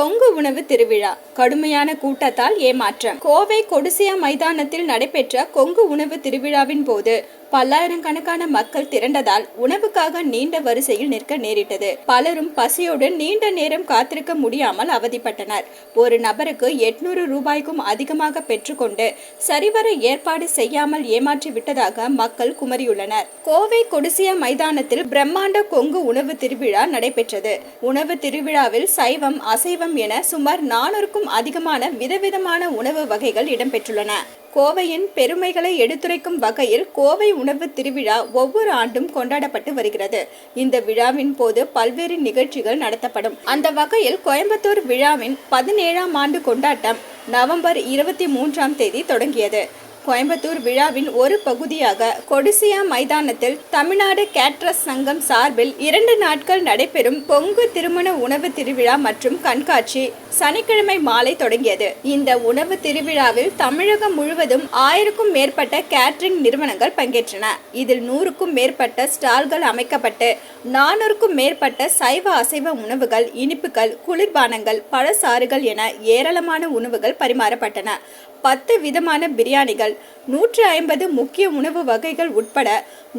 கொங்கு உணவு திருவிழா கடுமையான கூட்டத்தால் ஏமாற்றம். கோவை கொடிசியா மைதானத்தில் நடைபெற்ற கொங்கு உணவு திருவிழாவின் போது பல்லாயிரக்கணக்கான மக்கள் திரண்டதால் உணவுக்காக நீண்ட வரிசையில் நிற்க நேரிட்டது. பலரும் பசியோடு நீண்ட நேரம் காத்திருக்க முடியாமல் அவதிப்பட்டனர். ஒரு நபருக்கு 800 ரூபாய்க்கும் அதிகமாக பெற்றுக்கொண்டு சரிவர ஏற்பாடு செய்யாமல் ஏமாற்றி விட்டதாக மக்கள் குமரியுள்ளனர். கோவை கொடிசியா மைதானத்தில் பிரம்மாண்ட கொங்கு உணவு திருவிழா நடைபெற்றது. உணவு திருவிழாவில் சைவம், அசைவம் என சுமார் 400க்கும் அதிகமான விதவிதமான உணவு வகைகள் இடம்பெற்றுள்ளன. கோவையின் பெருமைகளை எடுத்துரைக்கும் வகையில் கோவை உணவு திருவிழா ஒவ்வொரு ஆண்டும் கொண்டாடப்பட்டு வருகிறது. இந்த விழாவின் போது பல்வேறு நிகழ்ச்சிகள் நடத்தப்படும். அந்த வகையில் கோயம்புத்தூர் விழாவின் 17ஆம் ஆண்டு கொண்டாட்டம் நவம்பர் 23ஆம் தேதி தொடங்கியது. கோயம்புத்தூர் விழாவின் ஒரு பகுதியாக கொடிசியா மைதானத்தில் தமிழ்நாடு கேட்டரர்ஸ் சங்கம் சார்பில் 2 நாட்கள் நடைபெறும் கொங்கு திருமண உணவு திருவிழா மற்றும் கண்காட்சி சனிக்கிழமை மாலை தொடங்கியது. இந்த உணவு திருவிழாவில் தமிழகம் முழுவதும் 1000க்கும் மேற்பட்ட கேட்டரிங் நிறுவனங்கள் பங்கேற்றன. இதில் 100க்கும் மேற்பட்ட ஸ்டால்கள் அமைக்கப்பட்டு 400க்கும் மேற்பட்ட சைவ அசைவ உணவுகள், இனிப்புகள், குளிர்பானங்கள், பழச்சாறுகள் என ஏராளமான உணவுகள் பரிமாறப்பட்டன. 10 விதமான பிரியாணிகள், 150 முக்கிய உணவு வகைகள் உட்பட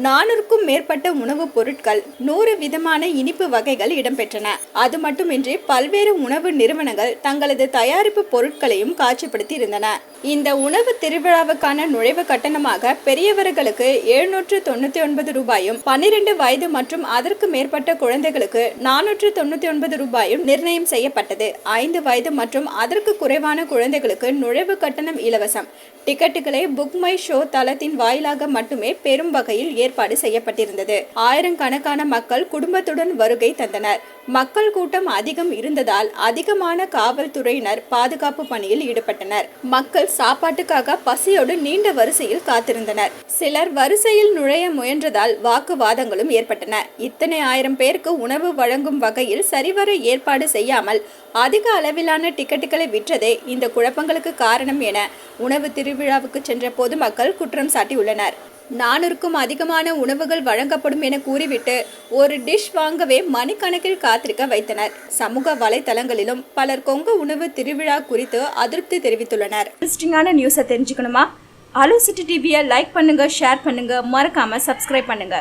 400க்கும் மேற்பட்ட உணவுப் பொருட்கள், 100 விதமான இனிப்பு வகைகள் இடம்பெற்றன. அது மட்டுமின்றி பல்வேறு உணவு நிறுவனங்கள் தங்களது தயாரிப்பு பொருட்களையும் காட்சிப்படுத்தி இருந்தன. இந்த உணவு திருவிழாவுக்கான நுழைவு கட்டணமாக பெரியவர்களுக்கு 799 ரூபாயும், 12 வயது மற்றும் அதற்கு மேற்பட்ட குழந்தைகளுக்கு 499 ரூபாயும் நிர்ணயம் செய்யப்பட்டது. 5 வயது மற்றும் அதற்கு குறைவான குழந்தைகளுக்கு நுழைவு கட்டணம் இலவசம். டிக்கெட்டுகளை புக் மை ஷோ தளத்தின் வாயிலாக மட்டுமே பெரும் வகையில் ஏற்பாடு செய்யப்பட்டிருந்தது. ஆயிரக்கணக்கான மக்கள் குடும்பத்துடன் வருகை தந்தனர். மக்கள் கூட்டம் அதிகம் இருந்ததால் அதிகமான காவல்துறையினர் பாதுகாப்பு பணியில் ஈடுபட்டனர். மக்கள் சாப்பாட்டுக்காக பசியோடு நீண்ட வரிசையில் காத்திருந்தனர். சிலர் வரிசையில் நுழைய முயன்றதால் வாக்குவாதங்களும் ஏற்பட்டன. இத்தனை 1000 பேருக்கு உணவு வழங்கும் வகையில் சரிவர ஏற்பாடு செய்யாமல் அதிக அளவிலான டிக்கெட்டுகளை விற்றதே இந்த குழப்பங்களுக்கு காரணம் என உணவு திருவிழாவுக்கு சென்ற பொதுமக்கள் குற்றம் சாட்டியுள்ளனர். 400க்கும் அதிகமான உணவுகள் வழங்கப்படும் என கூறிவிட்டு ஒரு டிஷ் வாங்கவே மணிக்கணக்கில் காத்திருக்க வைத்தனர். சமூக வலைதளங்களிலும் பலர் கொங்கு உணவு திருவிழா குறித்து அதிருப்தி தெரிவித்துள்ளனர். இன்ட்ரெஸ்டிங்கான நியூஸை தெரிஞ்சுக்கணுமா? அலோ சிட்டி டிவியை லைக் பண்ணுங்க, ஷேர் பண்ணுங்க, மறக்காம சப்ஸ்கிரைப் பண்ணுங்க.